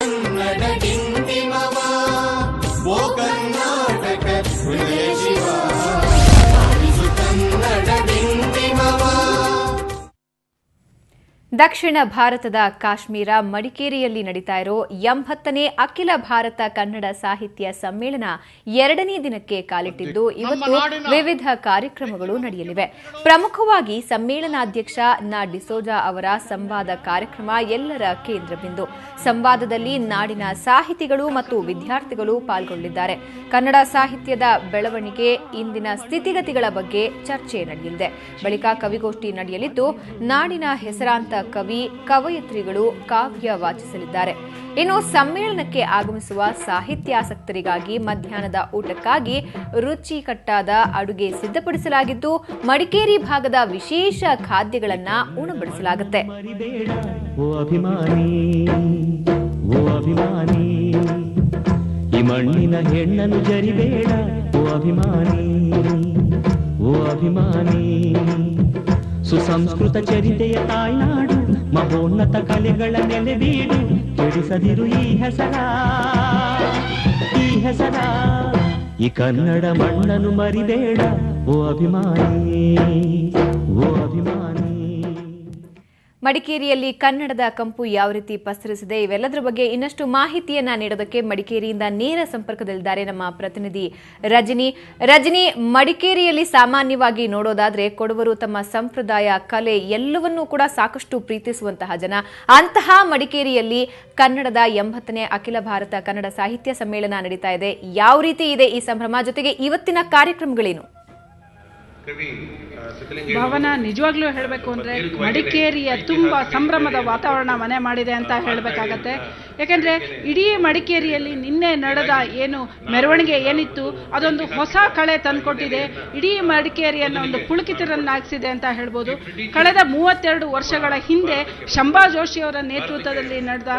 ಕನ್ನಡ ಡಿಂಡಿಮವ ಓ ಕರ್ನಾಟಕ ಹೃದಯ ಶಿವ ಆಲಿಸು ಕನ್ನಡ ಡಿಂಡಿಮವ. ದಕ್ಷಿಣ ಭಾರತದ ಕಾಶ್ಮೀರ ಮಡಿಕೇರಿಯಲ್ಲಿ ನಡೀತಾ ಇರೋ 80ನೇ ಅಖಿಲ ಭಾರತ ಕನ್ನಡ ಸಾಹಿತ್ಯ ಸಮ್ಮೇಳನ 2ನೇ ದಿನಕ್ಕೆ ಕಾಲಿಟ್ಟಿದ್ದು ಇವತ್ತು ವಿವಿಧ ಕಾರ್ಯಕ್ರಮಗಳು ನಡೆಯಲಿವೆ. ಪ್ರಮುಖವಾಗಿ ಸಮ್ಮೇಳನಾಧ್ಯಕ್ಷ ನಾ ಡಿಸೋಜಾ ಅವರ ಸಂವಾದ ಕಾರ್ಯಕ್ರಮ ಎಲ್ಲರ ಕೇಂದ್ರಬಿಂದು. ಸಂವಾದದಲ್ಲಿ ನಾಡಿನ ಸಾಹಿತಿಗಳು ಮತ್ತು ವಿದ್ಯಾರ್ಥಿಗಳು ಪಾಲ್ಗೊಳ್ಳಲಿದ್ದಾರೆ. ಕನ್ನಡ ಸಾಹಿತ್ಯದ ಬೆಳವಣಿಗೆ, ಇಂದಿನ ಸ್ಥಿತಿಗತಿಗಳ ಬಗ್ಗೆ ಚರ್ಚೆ ನಡೆಯಲಿದೆ. ಬಳಿಕ ಕವಿಗೋಷ್ಠಿ ನಡೆಯಲಿದ್ದು ನಾಡಿನ ಹೆಸರಾಂತ ಕವಿ, ಕವಯಿತ್ರಿಗಳು ಕಾವ್ಯ ವಾಚಿಸಲಿದ್ದಾರೆ. ಇನ್ನು ಸಮ್ಮೇಳನಕ್ಕೆ ಆಗಮಿಸುವ ಸಾಹಿತ್ಯಾಸಕ್ತರಿಗಾಗಿ ಮಧ್ಯಾಹ್ನದ ಊಟಕ್ಕಾಗಿ ರುಚಿಕಟ್ಟಾದ ಅಡುಗೆ ಸಿದ್ಧಪಡಿಸಲಾಗಿದ್ದು ಮಡಿಕೇರಿ ಭಾಗದ ವಿಶೇಷ ಖಾದ್ಯಗಳನ್ನ ಉಣಬಡಿಸಲಾಗುತ್ತೆ. ಈ ಮಣ್ಣಿನ ಹೆಣ್ಣನ್ನು ಜರಿಬೇಡ ಓ ಅಭಿಮಾನಿ, ಓ ಅಭಿಮಾನಿ. ಸುಸಂಸ್ಕೃತ ಚರಿತೆಯ ತಾಯ್ನಾಡು, ಮಹೋನ್ನತ ಕಲೆಗಳ ನೆಲೆಬೀಡು. ಕೆಡಿಸದಿರು ಈ ಹೆಸರ, ಈ ಹೆಸರ. ಈ ಕನ್ನಡ ಮಣ್ಣನ್ನು ಮರಿಬೇಡ ಓ ಅಭಿಮಾನಿ, ಓ ಅಭಿಮಾನಿ. ಮಡಿಕೇರಿಯಲ್ಲಿ ಕನ್ನಡದ ಕಂಪು ಯಾವ ರೀತಿ ಪಸರಿಸಿದೆ, ಇವೆಲ್ಲದರ ಬಗ್ಗೆ ಇನ್ನಷ್ಟು ಮಾಹಿತಿಯನ್ನ ನೀಡೋದಕ್ಕೆ ಮಡಿಕೇರಿಯಿಂದ ನೇರ ಸಂಪರ್ಕದಲ್ಲಿದ್ದಾರೆ ನಮ್ಮ ಪ್ರತಿನಿಧಿ ರಜನಿ. ಮಡಿಕೇರಿಯಲ್ಲಿ ಸಾಮಾನ್ಯವಾಗಿ ನೋಡೋದಾದ್ರೆ ಕೊಡವರು ತಮ್ಮ ಸಂಪ್ರದಾಯ, ಕಲೆ ಎಲ್ಲವನ್ನೂ ಕೂಡ ಸಾಕಷ್ಟು ಪ್ರೀತಿಸುವಂತಹ ಜನ. ಅಂತಹ ಮಡಿಕೇರಿಯಲ್ಲಿ ಕನ್ನಡದ 80ನೇ ಅಖಿಲ ಭಾರತ ಕನ್ನಡ ಸಾಹಿತ್ಯ ಸಮ್ಮೇಳನ ನಡೀತಾ ಇದೆ. ಯಾವ ರೀತಿ ಇದೆ ಈ ಸಂಭ್ರಮ, ಜೊತೆಗೆ ಇವತ್ತಿನ ಕಾರ್ಯಕ್ರಮಗಳೇನು? ಭಾವನಾ, ನಿಜವಾಗ್ಲೂ ಹೇಳಬೇಕು ಅಂದ್ರೆ ಮಡಿಕೇರಿಯ ತುಂಬಾ ಸಂಭ್ರಮದ ವಾತಾವರಣ ಮನೆ ಮಾಡಿದೆ ಅಂತ ಹೇಳಬೇಕಾಗತ್ತೆ. ಯಾಕೆಂದ್ರೆ ಇಡೀ ಮಡಿಕೇರಿಯಲ್ಲಿ ನಿನ್ನೆ ನಡೆದ ಏನು ಮೆರವಣಿಗೆ ಏನಿತ್ತು ಅದೊಂದು ಹೊಸ ಕಳೆ ತಂದುಕೊಟ್ಟಿದೆ. ಇಡೀ ಮಡಿಕೇರಿಯನ್ನು ಒಂದು ಪುಳಕಿತರನ್ನಾಗಿಸಿದೆ ಅಂತ ಹೇಳ್ಬೋದು. ಕಳೆದ 32 ವರ್ಷಗಳ ಹಿಂದೆ ಶಂಭಾ ಜೋಶಿ ಅವರ ನೇತೃತ್ವದಲ್ಲಿ ನಡೆದ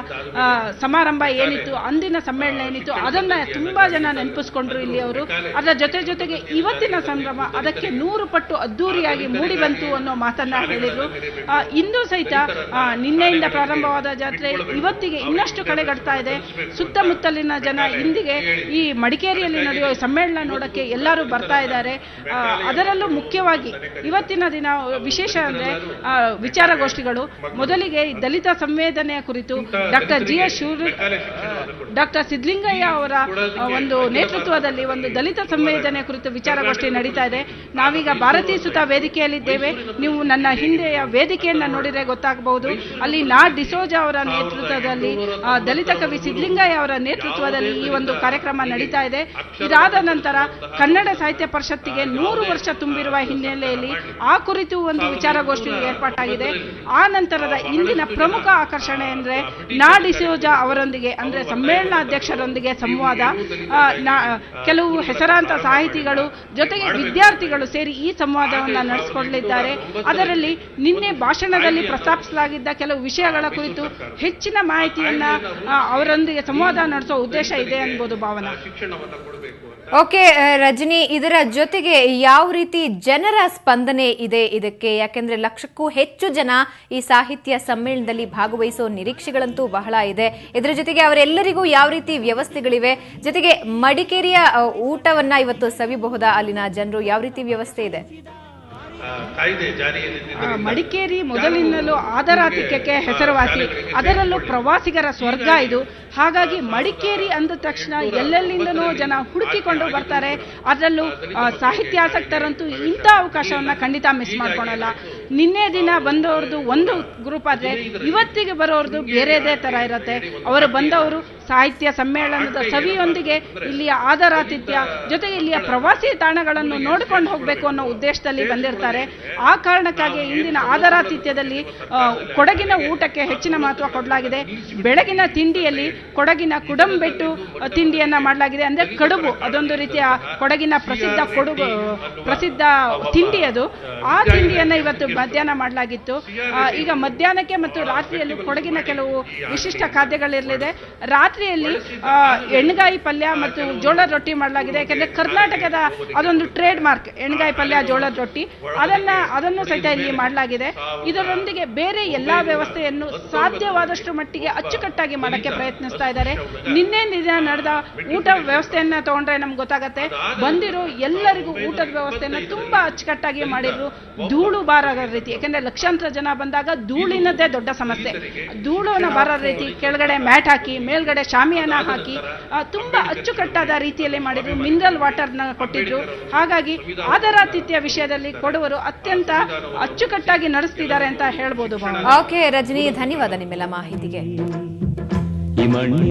ಸಮಾರಂಭ ಏನಿತ್ತು, ಅಂದಿನ ಸಮ್ಮೇಳನ ಏನಿತ್ತು, ಅದನ್ನ ತುಂಬಾ ಜನ ನೆನಪಿಸ್ಕೊಂಡ್ರು ಇಲ್ಲಿ ಅವರು. ಅದರ ಜೊತೆಗೆ ಇವತ್ತಿನ ಸಂಭ್ರಮ ಅದಕ್ಕೆ 100 ಪಟ್ಟು ಅದ್ದೂರಿಯಾಗಿ ಮೂಡಿ ಬಂತು ಅನ್ನೋ ಮಾತನ್ನ ಹೇಳಿದ್ರು. ಇಂದು ಸಹಿತ ನಿನ್ನೆಯಿಂದ ಪ್ರಾರಂಭವಾದ ಜಾತ್ರೆ ಇವತ್ತಿಗೆ ಇನ್ನಷ್ಟು ಕಳೆಗಟ್ತಾ ಇದೆ. ಸುತ್ತಮುತ್ತಲಿನ ಜನ ಇಂದಿಗೆ ಈ ಮಡಿಕೇರಿಯಲ್ಲಿ ನಡೆಯುವ ಸಮ್ಮೇಳನ ನೋಡಕ್ಕೆ ಎಲ್ಲರೂ ಬರ್ತಾ ಇದ್ದಾರೆ. ಅದರಲ್ಲೂ ಮುಖ್ಯವಾಗಿ ಇವತ್ತಿನ ದಿನ ವಿಶೇಷ ಅಂದ್ರೆ ವಿಚಾರಗೋಷ್ಠಿಗಳು. ಮೊದಲಿಗೆ ದಲಿತ ಸಂವೇದನೆಯ ಕುರಿತು ಡಾಕ್ಟರ್ ಸಿದ್ಧಲಿಂಗಯ್ಯ ಅವರ ಒಂದು ನೇತೃತ್ವದಲ್ಲಿ ಒಂದು ದಲಿತ ಸಂವೇದನೆ ಕುರಿತು ವಿಚಾರಗೋಷ್ಠಿ ನಡೀತಾ ಇದೆ. ನಾವೀಗ ಭಾರತೀಯ ಸುತ ವೇದಿಕೆಯಲ್ಲಿದ್ದೇವೆ. ನೀವು ನನ್ನ ಹಿಂದೆಯ ವೇದಿಕೆಯನ್ನ ನೋಡಿದ್ರೆ ಗೊತ್ತಾಗಬಹುದು. ಅಲ್ಲಿ ನಾ ಡಿಸೋಜಾ ಅವರ ನೇತೃತ್ವದಲ್ಲಿ, ದಲಿತ ಕವಿ ಸಿದ್ಧಲಿಂಗಯ್ಯ ಅವರ ನೇತೃತ್ವದಲ್ಲಿ ಈ ಒಂದು ಕಾರ್ಯಕ್ರಮ ನಡೀತಾ ಇದೆ. ಇದಾದ ನಂತರ ಕನ್ನಡ ಸಾಹಿತ್ಯ ಪರಿಷತ್ತಿಗೆ 100 ವರ್ಷ ತುಂಬಿರುವ ಹಿನ್ನೆಲೆಯಲ್ಲಿ ಆ ಕುರಿತು ಒಂದು ವಿಚಾರಗೋಷ್ಠಿ ಏರ್ಪಾಟಾಗಿದೆ. ಆ ನಂತರದ ಇಂದಿನ ಪ್ರಮುಖ ಆಕರ್ಷಣೆ ಅಂದ್ರೆ ನಾ ಡಿಸೋಜಾ ಅವರೊಂದಿಗೆ ಅಂದ್ರೆ ಸಮ್ಮೇಳನಾಧ್ಯಕ್ಷರೊಂದಿಗೆ ಸಂವಾದ. ಕೆಲವು ಹೆಸರಾಂತ ಸಾಹಿತಿಗಳು ಜೊತೆಗೆ ವಿದ್ಯಾರ್ಥಿಗಳು ಸೇರಿ ಈ ಸಂವಾದವನ್ನು ನಡೆಸಿಕೊಳ್ಳಲಿದ್ದಾರೆ. ಅದರಲ್ಲಿ ನಿನ್ನೆ ಭಾಷಣದಲ್ಲಿ ಪ್ರಸ್ತಾಪಿಸಲಾಗಿದ್ದ ಕೆಲವು ವಿಷಯಗಳ ಕುರಿತು ಹೆಚ್ಚಿನ ಮಾಹಿತಿಯನ್ನ ಅವರೊಂದಿಗೆ ಸಂವಾದ ನಡೆಸುವ ಉದ್ದೇಶ ಇದೆ ಅನ್ಬೋದು. ಭಾವನಾ. ಓಕೆ ರಜನಿ, ಇದರ ಜೊತೆಗೆ ಯಾವ ರೀತಿ ಜನರ ಸ್ಪಂದನೆ ಇದೆ ಇದಕ್ಕೆ? ಯಾಕೆಂದ್ರೆ ಲಕ್ಷಕ್ಕೂ ಹೆಚ್ಚು ಜನ ಈ ಸಾಹಿತ್ಯ ಸಮ್ಮೇಳನದಲ್ಲಿ ಭಾಗವಹಿಸೋ ನಿರೀಕ್ಷೆಗಳಂತೂ ಬಹಳ ಇದೆ. ಇದರ ಜೊತೆಗೆ ಅವರೆಲ್ಲರಿಗೂ ಯಾವ ರೀತಿ ವ್ಯವಸ್ಥೆಗಳಿವೆ, ಜೊತೆಗೆ ಮಡಿಕೇರಿಯ ಊಟವನ್ನ ಇವತ್ತು ಸವಿಬಹುದಾ? ಅಲ್ಲಿನ ಜನರು ಯಾವ ರೀತಿ ವ್ಯವಸ್ಥೆ ಇದೆ? ಮಡಿಕೇರಿ ಮೊದಲಿನಲ್ಲೂ ಆದರಾತಿಥ್ಯಕ್ಕೆ ಹೆಸರುವಾಸಿ, ಅದರಲ್ಲೂ ಪ್ರವಾಸಿಗರ ಸ್ವರ್ಗ ಇದು. ಹಾಗಾಗಿ ಮಡಿಕೇರಿ ಅಂದ ತಕ್ಷಣ ಎಲ್ಲೆಲ್ಲಿಂದನೂ ಜನ ಹುಡುಕಿಕೊಂಡು ಬರ್ತಾರೆ. ಅದರಲ್ಲೂ ಸಾಹಿತ್ಯಾಸಕ್ತರಂತೂ ಇಂಥ ಅವಕಾಶವನ್ನ ಖಂಡಿತ ಮಿಸ್ ಮಾಡ್ಕೊಳಲ್ಲ. ನಿನ್ನೆ ದಿನ ಬಂದವ್ರದ್ದು ಒಂದು ಗ್ರೂಪ್ ಆದ್ರೆ ಇವತ್ತಿಗೆ ಬರೋರ್ದು ಬೇರೆದೇ ತರ ಇರತ್ತೆ. ಅವರು ಬಂದವರು ಸಾಹಿತ್ಯ ಸಮ್ಮೇಳನದ ಸವಿಯೊಂದಿಗೆ ಇಲ್ಲಿಯ ಆದರಾತಿಥ್ಯ ಜೊತೆಗೆ ಇಲ್ಲಿಯ ಪ್ರವಾಸಿ ತಾಣಗಳನ್ನು ನೋಡಿಕೊಂಡು ಹೋಗಬೇಕು ಅನ್ನೋ ಉದ್ದೇಶದಲ್ಲಿ ಬಂದಿರ್ತಾರೆ. ಆ ಕಾರಣಕ್ಕಾಗಿ ಇಂದಿನ ಆದರಾತಿಥ್ಯದಲ್ಲಿ ಕೊಡಗಿನ ಊಟಕ್ಕೆ ಹೆಚ್ಚಿನ ಮಹತ್ವ ಕೊಡಲಾಗಿದೆ. ಬೆಳಗಿನ ತಿಂಡಿಯಲ್ಲಿ ಕೊಡಗಿನ ಕುಡಂಬೆಟ್ಟು ತಿಂಡಿಯನ್ನ ಮಾಡಲಾಗಿದೆ. ಅಂದ್ರೆ ಕಡುಬು, ಅದೊಂದು ರೀತಿಯ ಕೊಡಗಿನ ಪ್ರಸಿದ್ಧ ತಿಂಡಿ ಅದು. ಆ ತಿಂಡಿಯನ್ನ ಇವತ್ತು ಮಧ್ಯಾಹ್ನ ಮಾಡಲಾಗಿತ್ತು. ಈಗ ಮಧ್ಯಾಹ್ನಕ್ಕೆ ಮತ್ತು ರಾತ್ರಿಯಲ್ಲೂ ಕೊಡಗಿನ ಕೆಲವು ವಿಶಿಷ್ಟ ಖಾದ್ಯಗಳಿರಲಿದೆ. ರಾತ್ರಿಯಲ್ಲಿ ಎಣ್ಗಾಯಿ ಪಲ್ಯ ಮತ್ತು ಜೋಳದ ರೊಟ್ಟಿ ಮಾಡಲಾಗಿದೆ. ಯಾಕೆಂದರೆ ಕರ್ನಾಟಕದ ಅದೊಂದು ಟ್ರೇಡ್ ಮಾರ್ಕ್ ಎಣ್ಗಾಯಿ ಪಲ್ಯ ಜೋಳದ ರೊಟ್ಟಿ, ಅದನ್ನು ಸಹಿತ ಇಲ್ಲಿ ಮಾಡಲಾಗಿದೆ. ಇದರೊಂದಿಗೆ ಬೇರೆ ಎಲ್ಲಾ ವ್ಯವಸ್ಥೆಯನ್ನು ಸಾಧ್ಯವಾದಷ್ಟು ಮಟ್ಟಿಗೆ ಅಚ್ಚುಕಟ್ಟಾಗಿ ಮಾಡಕ್ಕೆ ಪ್ರಯತ್ನಿಸ್ತಾ ಇದ್ದಾರೆ. ನಿನ್ನೆ ನಡೆದ ಊಟ ವ್ಯವಸ್ಥೆಯನ್ನ ತಗೊಂಡ್ರೆ ನಮ್ಗೆ ಗೊತ್ತಾಗತ್ತೆ, ಬಂದಿರೋ ಎಲ್ಲರಿಗೂ ಊಟದ ವ್ಯವಸ್ಥೆಯನ್ನ ತುಂಬಾ ಅಚ್ಚುಕಟ್ಟಾಗಿ ಮಾಡಿದ್ರು. ಧೂಳು ಬಾರದ ರೀತಿ, ಯಾಕಂದ್ರೆ ಲಕ್ಷಾಂತರ ಜನ ಬಂದಾಗ ಧೂಳಿನದ್ದೇ ದೊಡ್ಡ ಸಮಸ್ಯೆ. ಧೂಳನ್ನ ಬಾರದ ರೀತಿ ಕೆಳಗಡೆ ಮ್ಯಾಟ್ ಹಾಕಿ ಮೇಲ್ಗಡೆ ಶಾಮಿಯಾನ ಹಾಕಿ ತುಂಬಾ ಅಚ್ಚುಕಟ್ಟಾದ ರೀತಿಯಲ್ಲಿ ಮಾಡಿದ್ರು. ಮಿನರಲ್ ವಾಟರ್ನ ಕೊಟ್ಟಿದ್ರು. ಹಾಗಾಗಿ ಆದರಾತಿಥ್ಯ ವಿಷಯದಲ್ಲಿ ಕೊಡುವರು ಅತ್ಯಂತ ಅಚ್ಚುಕಟ್ಟಾಗಿ ನಡೆಸ್ತಿದ್ದಾರೆ ಅಂತ ಹೇಳ್ಬೋದು. ಓಕೆ ರಜನಿ, ಧನ್ಯವಾದ ನಿಮ್ಮೆಲ್ಲ ಮಾಹಿತಿಗೆ.